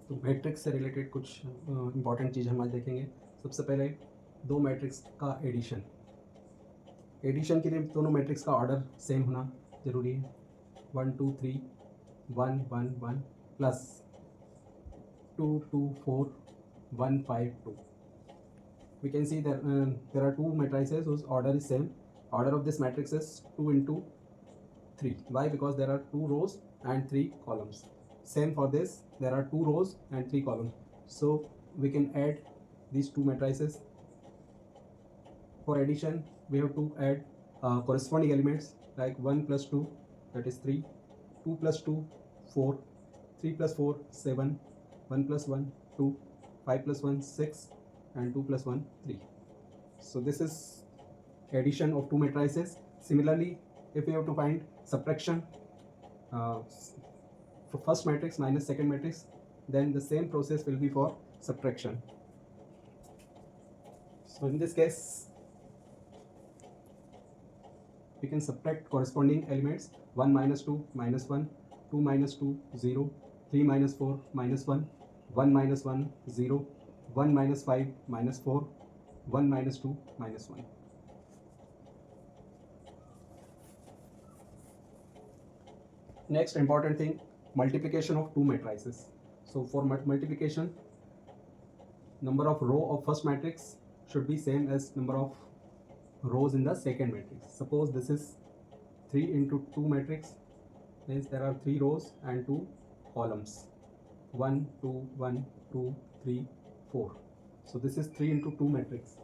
तो मैट्रिक्स से रिलेटेड कुछ इंपॉर्टेंट चीज़ हम आज देखेंगे। सबसे पहले दो मैट्रिक्स का एडिशन। एडिशन के लिए दोनों मैट्रिक्स का ऑर्डर सेम होना ज़रूरी है। 1 2 3 1 1 1 plus 2 2 4 1 5 2. We can see that there are two matrices whose order is same. Order of this matrix is 2 into 3. Why? Because there are two rows and three columns. Same for this, there are two rows and three columns, so we can add these two matrices. For addition we have to add corresponding elements, like 1 plus 2, that is 3, 2 plus 2 4, 3 plus 4 7, 1 plus 1 2, 5 plus 1 6, and 2 plus 1 3. So this is addition of two matrices. Similarly, if we have to find subtraction for first matrix minus second matrix, then the same process will be for subtraction. So in this case we can subtract corresponding elements. 1 minus 2 minus 1, 2 minus 2 0, 3 minus 4 minus 1, 1 minus 1 0, 1 minus 5 minus 4, 1 minus 2 minus 1. Next important thing, multiplication of two matrices. So for multiplication, number of row of first matrix should be same as number of rows in the second matrix. Suppose this is 3 into 2 matrix, means there are 3 rows and 2 columns, 1 2 1 2 3 4. So this is 3 into 2 matrix.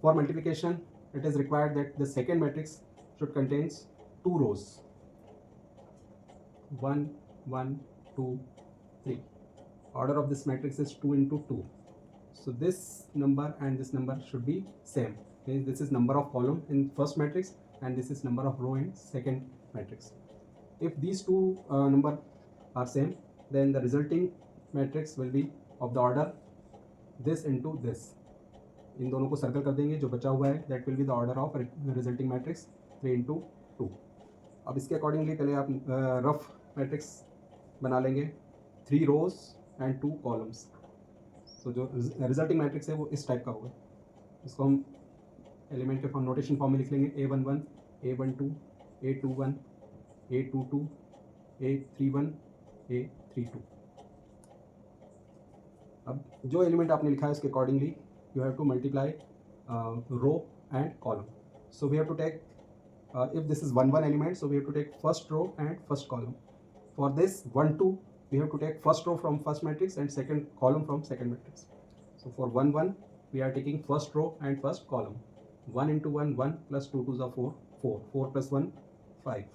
For multiplication, it is required that the second matrix should contains 2 rows, 1 1 2 3. Order of this matrix is 2 into 2. So this number and this number should be same. Means this is number of column in first matrix and this is number of row in second matrix. If these two number are same, then the resulting matrix will be of the order this into this. इन दोनों को circle कर देंगे, जो बचा हुआ है that will be the order of resulting matrix 3 into 2. अब इसके अकॉर्डिंगली पहले आप रफ मैट्रिक्स बना लेंगे, 3 rows and 2 columns. तो जो रिजल्टिंग मैट्रिक्स है वो इस टाइप का होगा. इसको हम एलिमेंट के फॉर्म नोटेशन फॉर्म में लिख लेंगे, A11 A12 A21 A22 A31 A32. अब जो एलिमेंट आपने लिखा है उसके accordingly you have to multiply row and column. So we have to take, if this is 1 1 element, so we have to take first row and first column. For this 1 2, we have to take first row from first matrix and second column from second matrix. So for 1 1, we are taking first row and first column. 1 into 1 1 plus 2 2 is 4 4, 4 plus 1 5.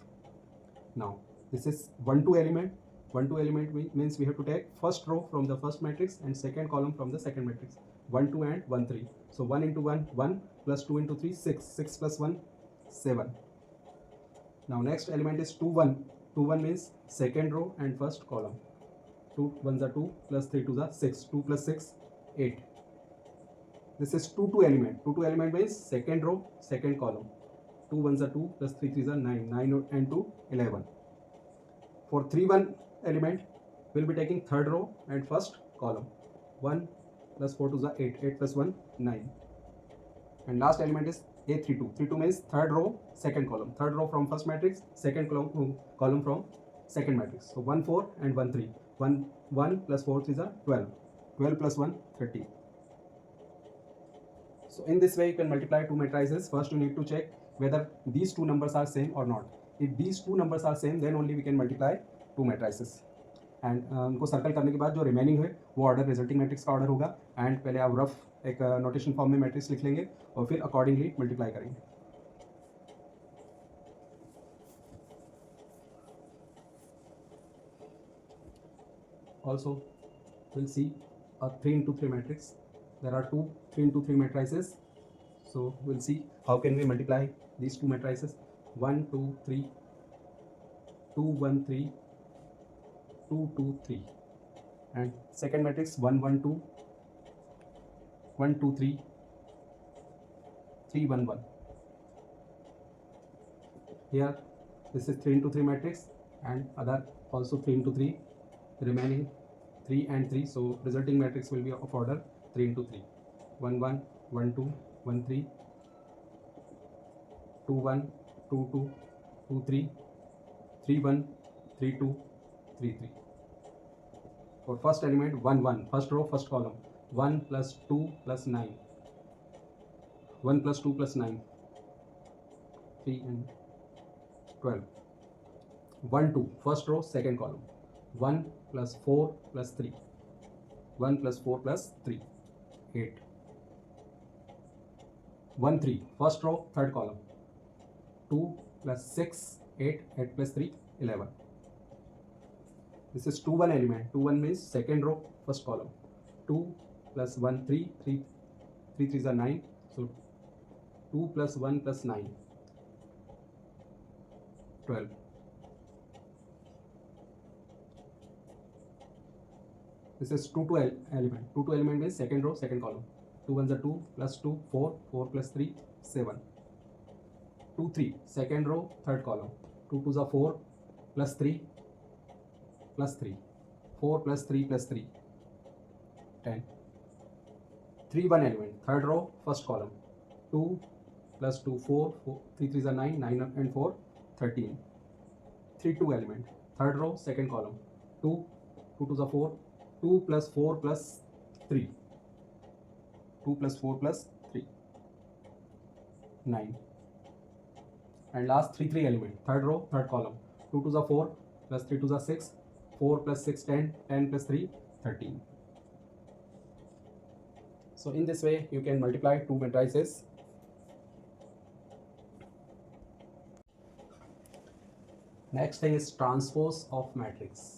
Now this is 1 2 element. 1 2 element means we have to take first row from the first matrix and second column from the second matrix. 1 2 and 1 3. So 1 into 1 1 plus 2 into 3 6, 6 plus 1 7. Now next element is 2 1. 2 1 means second row and first column. 2 1s are 2 plus 3 2s are 6. 2 plus 6 8. This is 2 2 element. 2 2 element means second row second column. 2 1s are 2 plus 3 3s are 9. 9 and 2 11. For 3 1 element, we'll be taking third row and first column. 1 plus 4 2s are 8. 8 plus 1 9. And last element is A32. 32 means third row second column. Third row from first matrix, second column from second matrix. So 1 4 and 1 3. 1 1 plus 4 3s are 12. 12 plus 1 30. So in this way you can multiply two matrices. First you need to check whether these two numbers are same or not. If these two numbers are same, then only we can multiply two matrices. And उनको circle करने के बाद जो remaining है वो order resulting matrix का order होगा. And पहले आप रफ एक नोटेशन फॉर्म में मैट्रिक्स लिख लेंगे और फिर अकॉर्डिंगली मल्टीप्लाई करेंगे. Also we'll see a 3 into 3 matrix. There are two 3 into 3 matrices. So we'll see how can we multiply these two matrices. 1 2 3 2 1 3 2 2 3. And second matrix 1 1 2 1 2 3 3 1 1. Here this is 3 into 3 matrix and other also 3 into 3, remaining 3 and 3, so resulting matrix will be of order 3 into 3. 1 1 1 2 1 3 2 1 2 2 2 3 3 1 3 2 3 3. For first element 1 1, first row first column, 1 plus 2 plus 9, 1 plus 2 plus 9, 3 and 12. 1 2, first row second column, 1 plus 4 plus 3, 1 plus 4 plus 3, 8. 1 3, first row third column, 2 plus 6 8, 8 plus 3 11. This is 2 1 element. 2 1 means second row first column, 2 plus 1 3, 3 3s are 9, so 2 plus 1 plus 9, 12. This is 2 2 element. 2 2 element means second row second column, 2 1s are 2 plus 2 4, 4 plus 3 7. 2 3, second row third column, 2 2s are 4 plus 3 plus 3, 4 plus 3 plus 3 10. 3 1 element, third row first column, 2 plus 2 4, 3 3s are 9, 9 and 4 13. 3 2 element, third row second column, 2 2s are 4, 2 plus 4 plus 3, 2 plus 4 plus 3 9. And last 3 3 element, third row third column, 2 2s are 4 plus 3 2s are 6, 4 plus 6 10, 10 plus 3 13. So in this way you can multiply two matrices. Next thing is transpose of matrix.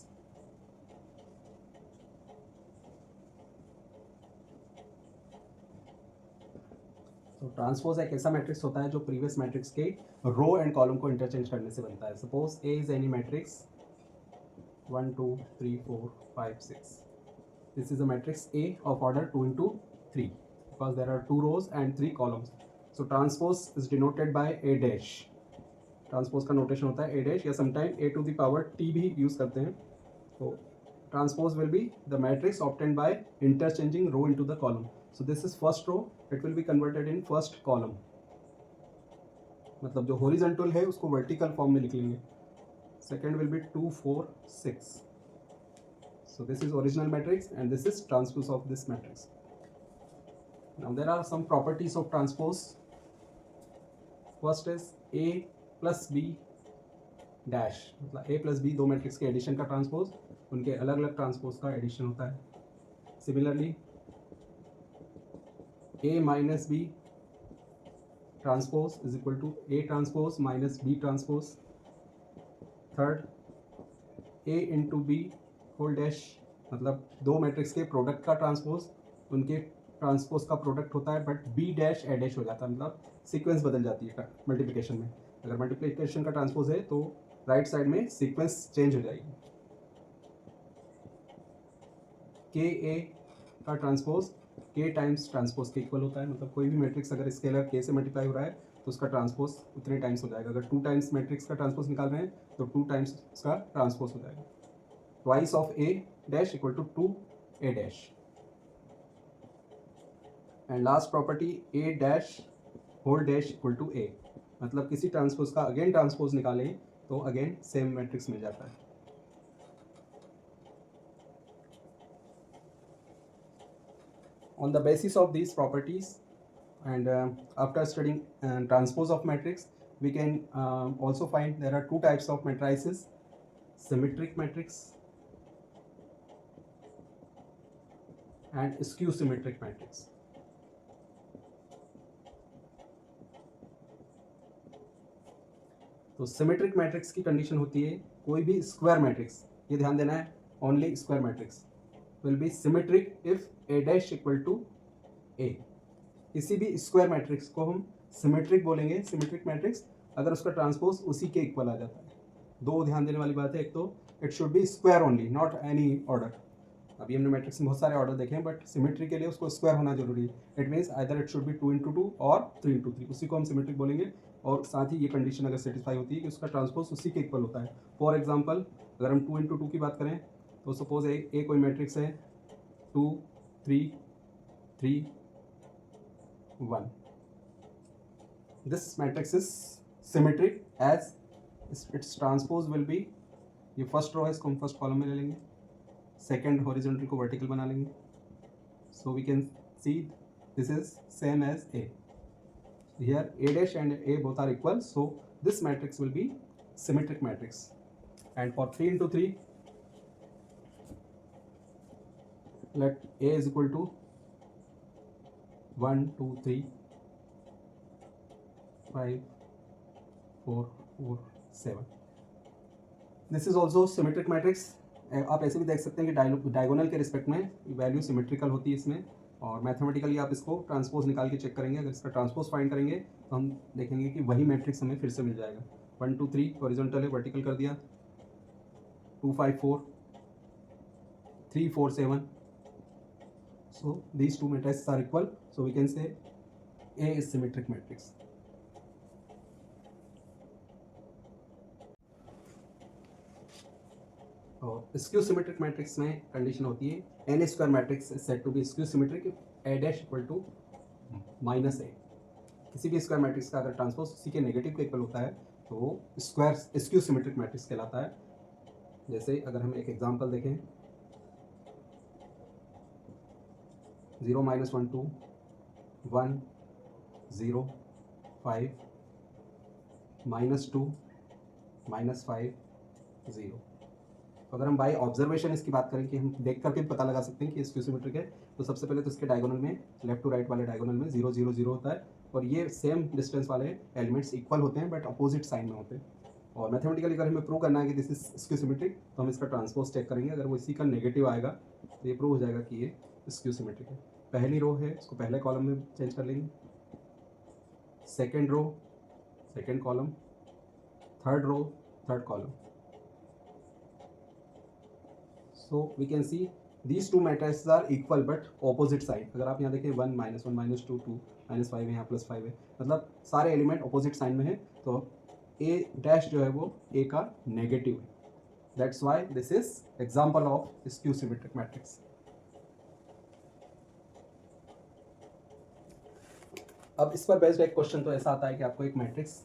तो transpose एक ऐसा matrix होता है जो previous matrix के रो and column को interchange करने से बनता है. Suppose A is any matrix 1 2 3 4 5 6. This is a matrix A of order 2 into 3 because there are 2 rows and 3 columns. So transpose is denoted by A dash. Transpose का notation होता है A dash या sometime A to the power T भी use करते हैं. तो transpose will be the matrix obtained by interchanging row into the column. So this is first row, it will be converted in first column. मतलब जो horizontal है उसको vertical form में लिख लेंगे. Second will be 2 4 6. So this is original matrix and this is transpose of this matrix. Now there are some properties of transpose. First is A plus B dash, मतलब A plus B दो matrix के addition का transpose, उनके अलग अलग transpose का addition होता है. Similarly A minus B transpose is equal to A transpose minus B transpose. Third, A into B whole dash, मतलब दो मैट्रिक्स के प्रोडक्ट का ट्रांसपोज, उनके ट्रांसपोज का प्रोडक्ट होता है but B dash A dash हो जाता है, मतलब सीक्वेंस बदल जाती है मल्टीप्लिकेशन में. अगर मल्टीप्लिकेशन का ट्रांसपोज है तो राइट साइड में सीक्वेंस चेंज हो जाएगी. के ए का ट्रांसपोज के टाइम्स ट्रांसपोज के इक्वल होता है, मतलब कोई भी मैट्रिक्स अगर स्केलर के से मल्टीप्लाई हो रहा है तो उसका ट्रांसपोज उतने टाइम्स हो जाएगा. अगर 2 टाइम्स मैट्रिक्स का ट्रांसपोज निकाल रहे हैं तो 2 टाइम्स उसका ट्रांसपोज हो जाएगा. Twice of A dash equal to 2 A dash. And last property A dash whole dash equal to A, मतलब किसी ट्रांसपोज का अगेन ट्रांसपोज निकालें तो अगेन सेम मैट्रिक्स मिल जाता है. On the basis of these properties and after studying transpose of matrix, we can also find there are two types of matrices: symmetric matrix and skew symmetric matrix. तो symmetric matrix की condition होती है कोई भी square matrix, ये ध्यान देना है, only square matrix will be symmetric if A dash equal to A. किसी भी स्क्वायर मैट्रिक्स को हम सिमेट्रिक बोलेंगे, सिमेट्रिक मैट्रिक्स, अगर उसका ट्रांसपोज उसी के इक्वल आ जाता है. दो ध्यान देने वाली बात है, एक तो it should be square only, not any order. अभी हमने मैट्रिक्स में बहुत सारे ऑर्डर देखे हैं बट सिमेट्री के लिए उसको स्क्वायर होना जरूरी है. It means either it should be 2 into 2 और 3 into 3, उसी को हम सिमेट्रिक बोलेंगे. और साथ ही ये कंडीशन अगर सेटिस्फाई होती है कि उसका ट्रांसपोज उसी के इक्वल होता है. फॉर एग्जाम्पल अगर हम 2 into 2 की बात करें तो सपोज ए कोई मैट्रिक्स है 2 3 3 1, this matrix is symmetric as its transpose will be, ये फर्स्ट रो है इसको हम फर्स्ट कॉलम में ले लेंगे, सेकेंड हॉरिजॉन्टल को वर्टिकल बना लेंगे, so we can see this is same as A, here a dash and a both are equal, so this matrix will be symmetric matrix. And for 3 into 3, let a is equal to 1 2 3 5 4 4 7, this is also symmetric matrix. आप ऐसे भी देख सकते हैं कि diagonal के respect में value symmetrical होती है इसमें, और मैथमेटिकली आप इसको ट्रांसपोज निकाल के चेक करेंगे, अगर इसका ट्रांसपोज फाइंड करेंगे तो हम देखेंगे कि वही मैट्रिक्स हमें फिर से मिल जाएगा। 1 2 3 हॉरिजॉन्टल है, वर्टिकल कर दिया, 2 5 4 3 4 7, so these two matrices are equal, so we can say A is symmetric matrix. और स्क्यू सिमेट्रिक मैट्रिक्स में कंडीशन होती है an square matrix is said to be skew symmetric if A dash equal to minus A. किसी भी square matrix का अगर transpose उसी के नेगेटिव के इक्वल होता है तो वो स्क्वायर स्क्यू सिमेट्रिक मैट्रिक्स कहलाता है। जैसे अगर हम एक एग्जांपल देखें, 0 -1 2 1 0 5 -2 -5 0, तो अगर हम बाई ऑब्जर्वेशन इसकी बात करें कि हम देख करके पता लगा सकते हैं कि स्क्यू सिमेट्रिक है, तो सबसे पहले तो इसके डायगोनल में लेफ्ट टू राइट वाले डायगोनल में 0 0 0 होता है, और ये सेम डिस्टेंस वाले एलिमेंट्स इक्वल होते हैं बट अपोजिट साइन में होते हैं। और मैथमेटिकली अगर हमें प्रूव करना है कि दिस इज स्क्यू सिमेट्रिक, तो हम इसका ट्रांसपोज चेक करेंगे, अगर वो इसी का नेगेटिव आएगा तो ये प्रूव हो जाएगा कि ये स्क्यू सिमेट्रिक है। पहली रो है इसको पहले कॉलम में चेंज कर लेंगे, second row second column, third row third column, so we can see these two matrices are equal but opposite sign। अगर आप यहाँ देखें 1 -1 -2 2 -5 है, यहाँ +5 है, मतलब सारे एलिमेंट ऑपोजिट साइन में है, तो a डैश जो है वो a का नेगेटिव है, that's why this is example of skew symmetric matrix. अब इस पर बेस्ड एक क्वेश्चन तो ऐसा आता है कि आपको एक मैट्रिक्स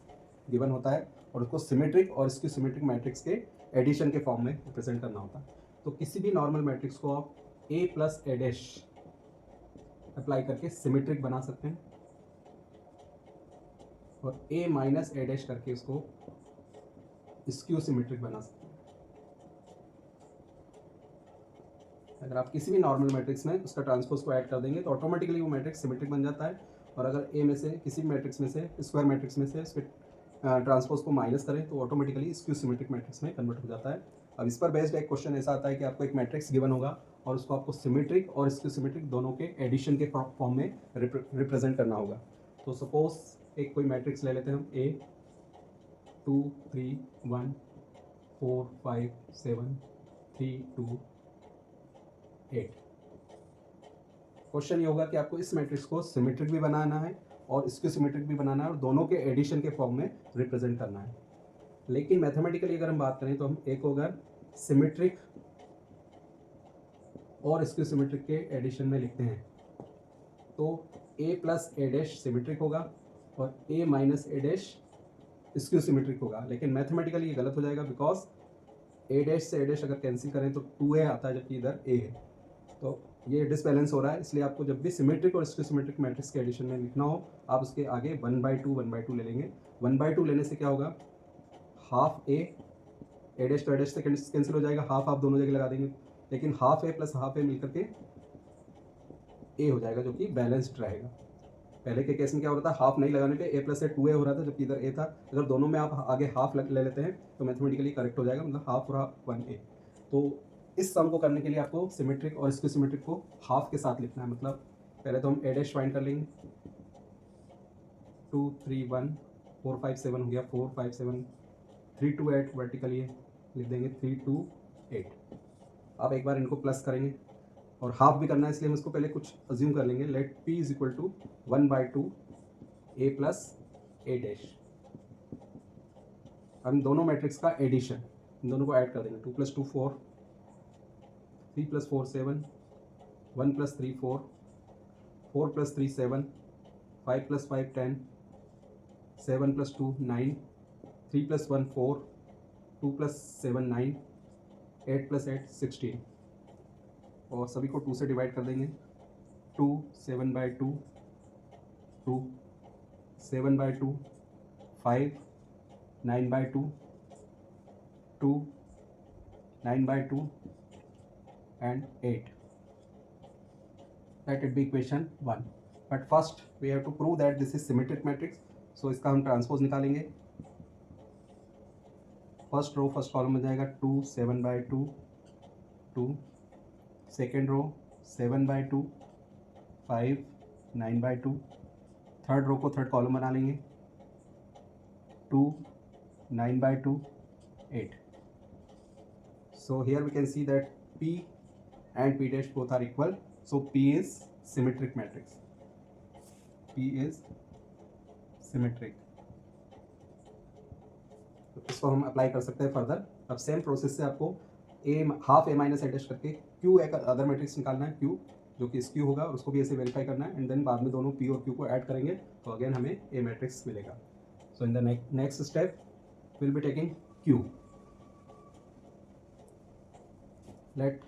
गिवन होता है और उसको सिमेट्रिक और स्क्यू सिमेट्रिक मैट्रिक्स के एडिशन के फॉर्म में रिप्रेजेंट करना होता है। तो किसी भी नॉर्मल मैट्रिक्स को आप a plus A dash apply करके सिमेट्रिक बना सकते हैं, और a माइनस ए डैश करके इसको स्क्यू सिमेट्रिक बना सकते हैं। अगर आप किसी भी नॉर्मल मैट्रिक्स में उसका ट्रांसपोज को ऐड कर देंगे तो ऑटोमेटिकली वो मैट्रिक्स सिमेट्रिक बन जाता है, और अगर a में से किसी भी मैट्रिक्स में से स्क्वायर मैट्रिक्स में से उसके ट्रांसपोज को माइनस करें तो ऑटोमेटिकली स्क्यू सिमेट्रिक मैट्रिक्स में कन्वर्ट हो जाता है। अब इस पर बेस्ड एक क्वेश्चन ऐसा आता है कि आपको एक मैट्रिक्स गिवन होगा और उसको आपको सिमेट्रिक और स्क्यू सिमेट्रिक दोनों के एडिशन के फॉर्म में रिप्रेजेंट करना होगा। तो सपोज एक कोई मैट्रिक्स ले लेते हैं हम, a 2 3 1 4 5 7 3 2 8। क्वेश्चन ये होगा कि आपको इस मैट्रिक्स को सिमेट्रिक भी बनाना है और स्क्यू सिमेट्रिक भी बनाना है और दोनों के एडिशन के फॉर्म में रिप्रेजेंट करना है। लेकिन मैथमेटिकली अगर हम बात करें तो हम एक को अगर सिमेट्रिक और स्क्यू सिमेट्रिक के एडिशन में लिखते हैं तो a plus A dash symmetric होगा और a minus A dash skew symmetric होगा। लेकिन मैथमेटिकली ये गलत हो जाएगा, बिकॉज a डैश से a डैश अगर कैंसिल करें तो 2a आता है जबकि इधर a है, तो ये डिसबैलेंस हो रहा है। इसलिए आपको जब भी सिमेट्रिक और स्क्यू सिमेट्रिक मैट्रिक्स के एडिशन में लिखना हो, आप उसके आगे 1/2 ले लेंगे। 1/2 लेने से क्या होगा, हाफ ए डैश तो ए डैश से कैंसिल हो जाएगा, हाफ आप दोनों जगह लगा देंगे, लेकिन हाफ ए प्लस हाफ ए मिलकर के ए हो जाएगा जो कि बैलेंस्ड रहेगा। पहले के केस में क्या हो रहा था, हाफ नहीं लगाने पे ए प्लस ए 2a हो रहा था जबकि इधर ए था। अगर दोनों में आप आगे हाफ ले लेते हैं तो मैथमेटिकली करेक्ट हो जाएगा, मतलब हाफ और हाफ 1a। तो इस सम को करने के लिए आपको सिमेट्रिक और स्क्यू सिमेट्रिक को हाफ के साथ लिखना है। मतलब पहले तो हम ए डैश फाइंड कर लेंगे, 2 3 1 4 5 7 हो गया, 4 5 7 3 2 8 वर्टिकली लिख देंगे 3 2 8। अब एक बार इनको प्लस करेंगे और हाफ भी करना है, इसलिए हम इसको पहले कुछ अज्यूम कर लेंगे। Let p is equal to 1/2 a plus A dash. हम दोनों मैट्रिक्स का एडिशन, इन दोनों को ऐड कर देंगे, 2 + 2 4 3 + 4 7, 1 + 3 4, 4 + 3 7, 5 + 5 10, 7 + 2 9, 3 + 1 4, 2 + 7 9, 8 + 8 16, और सभी को 2 से डिवाइड कर देंगे। 2 7/2, 2 7/2, 5 9/2, 2 9/2 and 8. Let it be equation 1. But first we have to prove that this is symmetric matrix. So इसका हम ट्रांसपोज निकालेंगे। फर्स्ट रो फर्स्ट कॉलम में जाएगा 2 7/2, 2, सेकेंड रो 7/2, 5 9/2, थर्ड रो को थर्ड कॉलम बना लेंगे 2 9/2, 8. So here we can see that P and P dash both are equal. So P is symmetric matrix. P is symmetric. तो इसको हम apply कर सकते हैं फर्दर। अब सेम प्रोसेस से आपको half A minus A dash करके Q एक अदर मैट्रिक्स निकालना है, Q जो कि इस Q होगा, और उसको भी ऐसे वेरीफाई करना है, एंड देन बाद में दोनों P और Q को ऐड करेंगे तो अगेन हमें ए मैट्रिक्स मिलेगा। So in the next step will be taking Q. Let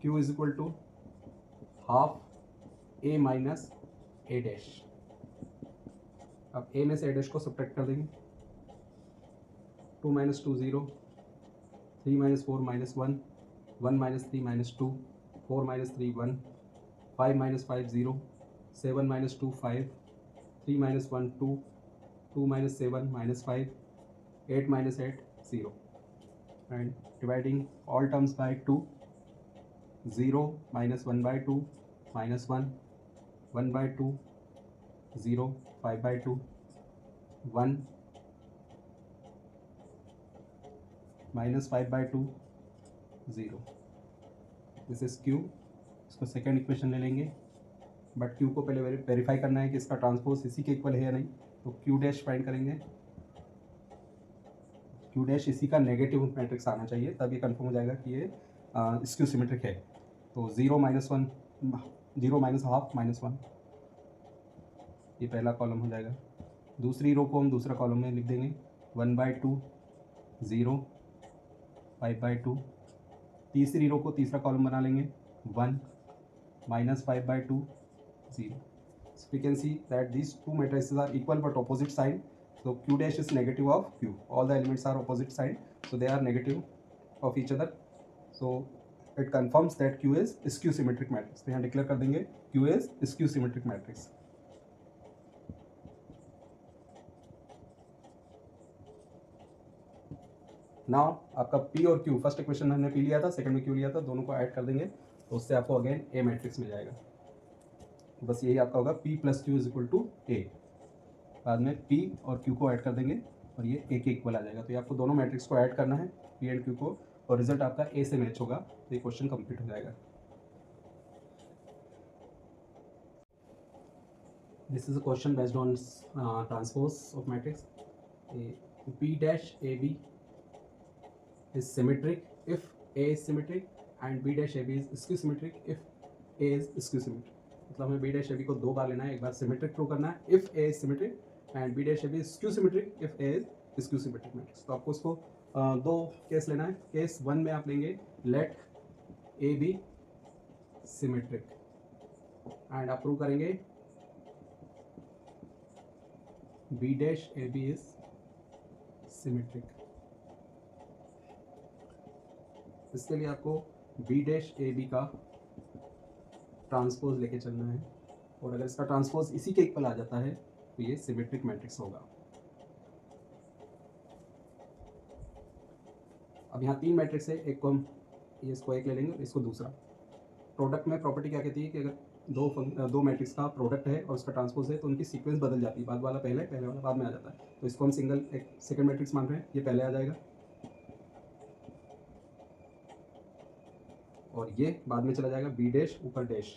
Q is equal to half A minus A dash. अब ए में से ए डैश को सब्ट्रैक्ट कर देंगे। 2 - 2 0, 3 - 4 -1, 1 - 3 -2, 4 - 3 1, 5 - 5 0, 7 - 2 5, 3 - 1 2, 2 - 7 -5, 8 - 8 0, and dividing all terms by 2, 0 - 1/2, -1, 1/2, 0, 5/2, 1, -5/2, 0. This is Q. इसको second equation ले लेंगे, but Q को पहले वेरीफाई करना है कि इसका ट्रांसपोज इसी के इक्वल है या नहीं। तो Q डैश फाइंड करेंगे। Q डैश इसी का नेगेटिव मैट्रिक्स आना चाहिए, तब ये कन्फर्म हो जाएगा कि ये स्क्यू सिमेट्रिक है। तो 0 - 1, 0 -हाफ -1, ये पहला कॉलम हो जाएगा। दूसरी रो को हम दूसरा कॉलम में लिख देंगे 1/2 0, 5/2। तीसरी रो को तीसरा कॉलम बना लेंगे 1 -5/2 0. So we can see that these two matrices are equal but opposite sign. So Q dash is negative of Q. All the elements are opposite sign, so they are negative of each other. So it confirms that Q is skew symmetric matrix. तो यहाँ declare कर देंगे Q is skew symmetric matrix. Now आपका P और Q, first equation में हमने P लिया था, सेकंड में Q लिया था, दोनों को ऐड कर देंगे तो उससे आपको अगेन ए मैट्रिक्स मिल जाएगा। बस यही आपका होगा P + Q = A। बाद में P और Q को ऐड कर देंगे और ये A के इक्वल आ जाएगा। तो ये आपको दोनों मैट्रिक्स को ऐड करना है P एंड Q को, और रिजल्ट आपका A से मैच होगा तो ये क्वेश्चन कंप्लीट हो जाएगा। This is a question based on transpose of matrix. P dash AB is symmetric if A is symmetric and B dash AB is skew symmetric if A is skew symmetric. मतलब हमें B dash AB को दो बार लेना है, एक बार symmetric prove करना है if A is symmetric and B dash AB is skew symmetric if A is skew symmetric matrix. तो आपको उसको दो केस लेना है। केस 1 में आप लेंगे let A be symmetric and आप प्रूव करेंगे B dash AB is symmetric. इसके लिए आपको B dash AB का ट्रांसपोज लेके चलना है, और अगर इसका ट्रांसपोज इसी के इक्वल आ जाता है तो ये सिमेट्रिक मैट्रिक्स होगा। अब यहाँ तीन मैट्रिक्स है, एक को हम इसको एक ले लेंगे और इसको दूसरा। प्रोडक्ट में प्रॉपर्टी क्या कहती है कि अगर दो मैट्रिक्स का प्रोडक्ट है और उसका ट्रांसपोज है तो उनकी सीक्वेंस बदल जाती है, बाद वाला पहले वाला बाद में आ जाता है। तो इसको हम सिंगल एक सेकेंड मैट्रिक्स मान रहे हैं, ये पहले आ जाएगा और ये बाद में चला जाएगा B डैश ऊपर डैश।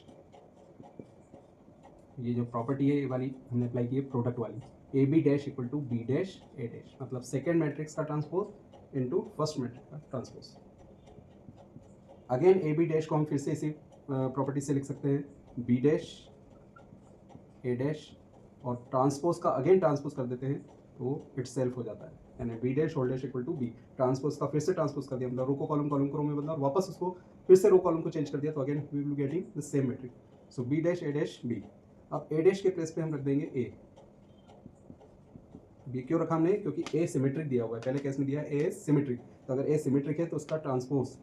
ये जो प्रॉपर्टी है ये वाली हमने अप्लाई की है प्रोडक्ट वाली, AB dash = B dash A dash, मतलब सेकेंड मैट्रिक्स का ट्रांसपोज इनटू फर्स्ट मैट्रिक्स का transpose. Again A B dash को हम फिर से इसी प्रॉपर्टी से लिख सकते हैं, बी डैश ए डैश, और ट्रांसपोज का अगेन ट्रांसपोज कर देते हैं तो इट सेल्फ हो जाता है, यानी B dash whole dash equal to B. Transpose का फिर से ट्रांसपोज कर दिया, मतलब रो को कॉलम, कॉलम को रो में बदला और वापस उसको फिर से रो कॉलम को चेंज कर दिया, तो again we will getting the same matrix. So B dash A dash B. अब ए डैश के प्लेस पे हम रख देंगे ए। बी क्यों रखा हमने, क्योंकि ए सिमेट्रिक दिया हुआ है, पहले केस में दिया ए सिमेट्रिक, तो अगर ए सिमेट्रिक है तो उसका ट्रांसपोज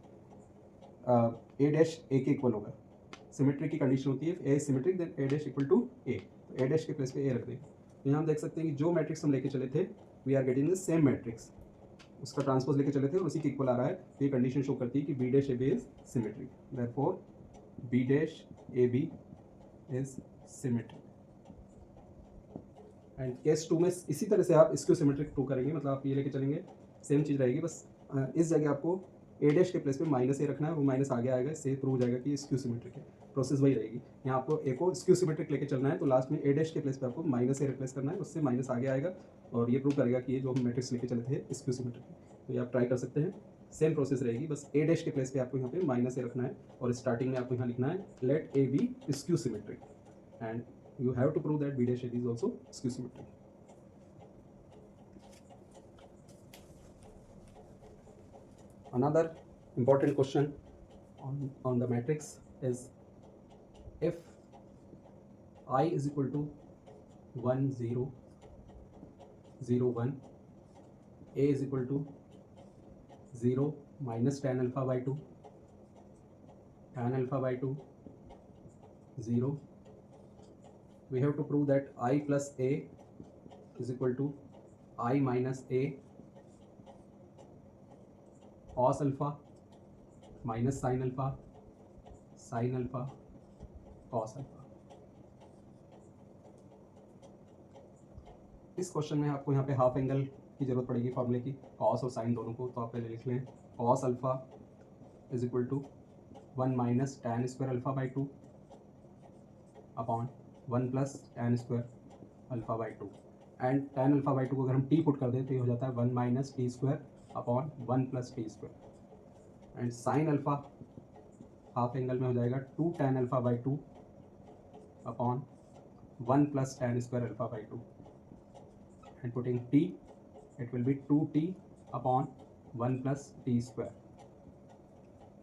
ए डैश ए के इक्वल होगा। सिमेट्रिक की कंडीशन होती है A symmetric then A dash equal to A, तो ए डैश के प्लेस पे ए रख देंगे। तो यहाँ हम देख सकते हैं कि जो मैट्रिक्स हम लेके चले थे we are getting the same matrix, उसका ट्रांसपोज लेके चले थे और उसी के इक्वल आ रहा है, तो ये कंडीशन शो करती है कि B dash A B is symmetric, therefore B dash A B is symmetric. And case 2 में इसी तरह से आप इसको सिमेट्रिक प्रूव करेंगे, मतलब आप ये लेके चलेंगे सेम चीज़ रहेगी, बस इस जगह आपको ए डैश के प्लेस पे माइनस ए रखना है, वो माइनस आगे आएगा, इससे प्रूव हो जाएगा कि स्क्यू सिमेट्रिक है। प्रोसेस वही रहेगी, यहाँ आपको ए को स्क्यू सिमेट्रिक लेके चलना है, तो लास्ट में ए डैश के प्लेस पे आपको माइनस ए रिप्लेस करना है, उससे माइनस आगे आएगा और ये प्रूव करेगा कि ये जो हम मैट्रिक्स लेके चले थे स्क्यू सिमेट्रिक है। तो ये आप ट्राई कर सकते हैं, सेम प्रोसेस रहेगी, बस ए डैश के प्लेस पे आपको यहाँ पे माइनस ए रखना है और स्टार्टिंग में आपको यहाँ लिखना है let A B skew symmetric, and you have to prove that b dash a b is also skew symmetric. Another important question on the matrix is if I is equal to 1 0 0 1, a is equal to 0 minus tan alpha by 2, tan alpha by 2 0, we have to prove that I plus a is equal to I minus a cos alpha minus sin alpha cos alpha। इस question में आपको यहाँ पे half angle की जरूरत पड़ेगी फॉर्मूले की, cos और sin दोनों को, तो आप पहले लिख लें cos alpha is equal to 1 minus tan square alpha by 2 upon 1 plus tan square alpha by 2, and tan alpha by 2 को अगर हम t पुट कर दें तो ये हो जाता है 1 minus T square upon 1 plus T square, and sine alpha half angle में हो जाएगा 2 tan alpha by 2 upon 1 plus tan square alpha by 2, and putting t it will be 2t upon 1 plus T square.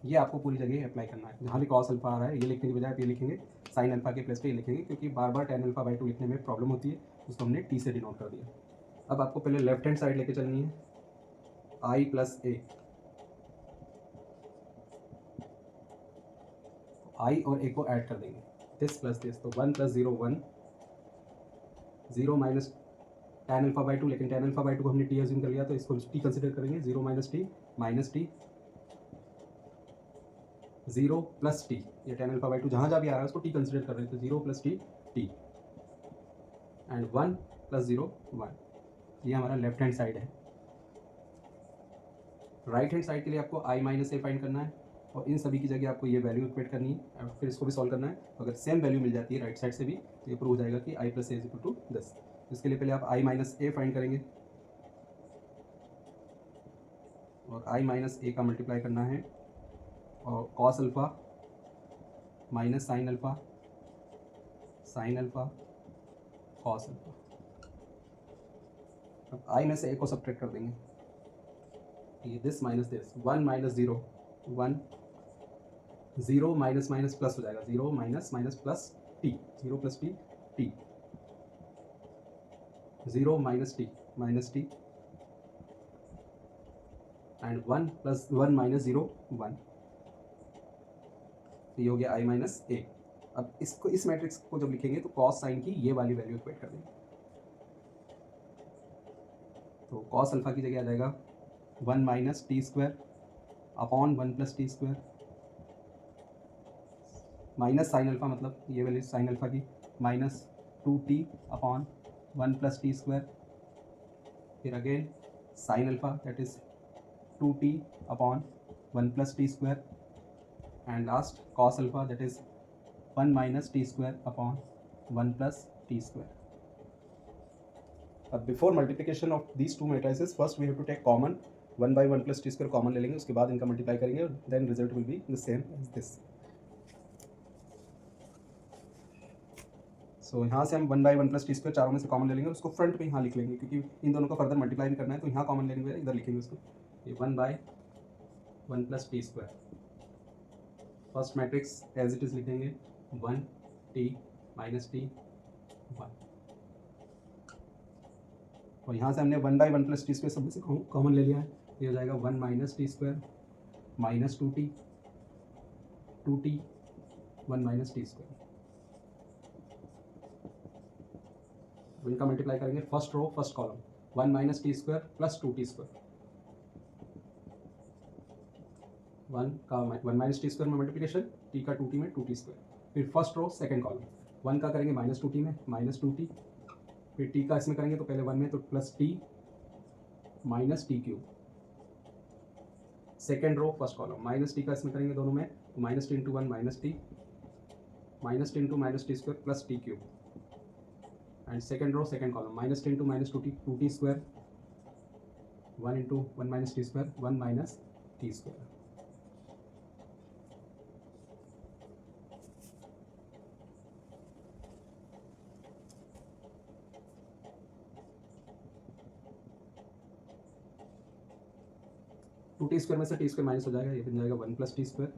ये आपको पूरी जगह apply करना है, जहाँ भी cos अल्फा आ रहा है ये लिखने की बजाय आप ये लिखेंगे, साइन अल्फा के प्लेस पे ये लिखेंगे, क्योंकि बार बार tan अल्फा बाई 2 लिखने में प्रॉब्लम होती है, उसको हमने t से डिनोट कर दिया। अब आपको पहले लेफ्ट हैंड साइड लेके चलनी है, i प्लस ए, i और a को ऐड कर देंगे, दिस प्लस दिस, तो 1 plus 0 1, 0 minus tan alpha by 2, लेकिन tan अल्फा बाई 2 को हमने t अज्यूम कर लिया तो इसको t कंसिडर करेंगे, 0 minus T minus T 0 plus T, ये tan अल्फा बाई 2 जहाँ जहाँ भी आ रहा है उसको t कंसिडर कर रहे हैं, तो 0 plus T T, and 1 plus 0 1, ये हमारा लेफ्ट हैंड साइड है। राइट हैंड साइड के लिए आपको i माइनस ए फाइंड करना है और इन सभी की जगह आपको ये वैल्यू इक्वेट करनी है और फिर इसको भी सॉल्व करना है, तो अगर सेम वैल्यू मिल जाती है राइट साइड से भी तो ये प्रूव हो जाएगा कि i plus A is equal to 10। इसके लिए पहले आप i माइनस ए फाइंड करेंगे और i माइनस ए का मल्टीप्लाई करना है और cos alpha minus sine alpha cos alpha. अब i में से a को सब्ट्रैक्ट कर देंगे, ये this minus this, 1 minus 0 1, 0 minus minus plus हो जाएगा, 0 minus minus plus T, 0 plus T T, 0 minus T and 1 plus 1 minus 0 1, तो ये हो गया i माइनस ए। अब इसको इस मैट्रिक्स को जब लिखेंगे तो cos साइन की ये वाली वैल्यू इक्वेट कर देंगे, तो cos अल्फा की जगह आ जाएगा 1 minus T square upon 1 plus T square minus sine alpha, मतलब ये वैल्यू साइन अल्फा की minus 2t upon 1 plus T square, फिर again sine alpha that is 2t upon 1 plus T square, and last cos alpha that is 1 minus T square upon 1 plus T square. अब before multiplication of these two matrices first we have to take common, one by one plus T square common ले लेंगे, उसके बाद इनका multiply करेंगे, then result will be the same as this. So यहाँ से हम one by one plus T square चारों में से कॉमन ले लेंगे, उसको फ्रंट में यहाँ लिख लेंगे, क्योंकि इन दोनों को फर्दर मल्टीप्लाई भी करना है, तो यहाँ कॉमन लेने के बाद इधर लिखेंगे उसको, ये one by one plus T square. First matrix as it is लिखेंगे, one T minus T one, और यहाँ से हमने one by one plus T square सब में से कॉमन ले लिया है, ये हो जाएगा one minus T square minus two t one minus T square. इनका मल्टीप्लाई करेंगे, first row first column, one minus T square plus two t square, one minus T square में मल्टीप्लिकेशन, टी का टू टी में two t square, फिर first row second column, one का करेंगे minus two t में minus two t, फिर t का इसमें करेंगे तो पहले वन में तो plus T minus t cube, second row first column, minus t का इसमें करेंगे दोनों में तो minus t into one minus t into minus T square plus t cube, and second row second column, minus t into minus two t square, one into one minus T square one minus T square. Two t square में से T square minus हो जाएगा, ये बन जाएगा one plus T square,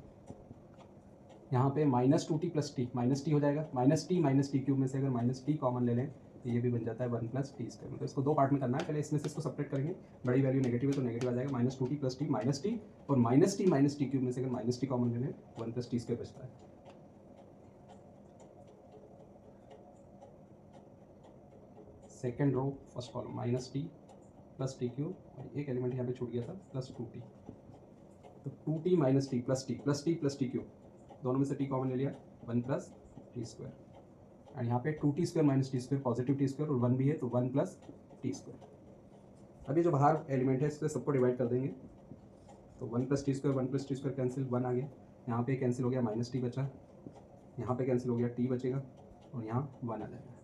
यहाँ पे minus two T plus T minus T हो जाएगा, माइनस टी क्यूब में से अगर माइनस टी कॉमन ले लें तो ये भी बन जाता है वन प्लस टी स्क्वायर। मतलब इसको दो पार्ट में करना है, पहले इसमें से इसको सेपरेट करेंगे, बड़ी वैल्यू नेगेटिव है तो नेगेटिव आ जाएगा, minus two T plus T minus T, और माइनस टी क्यूब में से अगर माइनस टी कॉमन ले लें वन प्लस टी स्क्वायर बचता है। Second row first column, minus t plus t cube, और एक एलिमेंट यहाँ पे छूट गया था प्लस टू टी, तो two t minus t plus t cube, दोनों में से टी कॉमन ले लिया, one plus T square, and यहाँ पे two t square minus T square positive t square और वन भी है तो वन प्लस टी स्क्वायर। अभी जो बाहर एलिमेंट है इससे सबको डिवाइड कर देंगे, तो one plus T square cancel, one आ गया, यहाँ पे कैंसिल हो गया, माइनस टी बचा, यहाँ पे कैंसिल हो गया, टी बचेगा, और यहाँ वन आ जाएगा।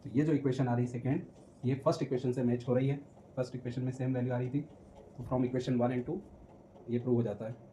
तो ये जो इक्वेशन आ रही है सेकेंड, ये फर्स्ट इक्वेशन से मैच हो रही है, फर्स्ट इक्वेशन में सेम वैल्यू आ रही थी, तो फ्रॉम इक्वेशन 1 एंड 2 ये प्रूव हो जाता है।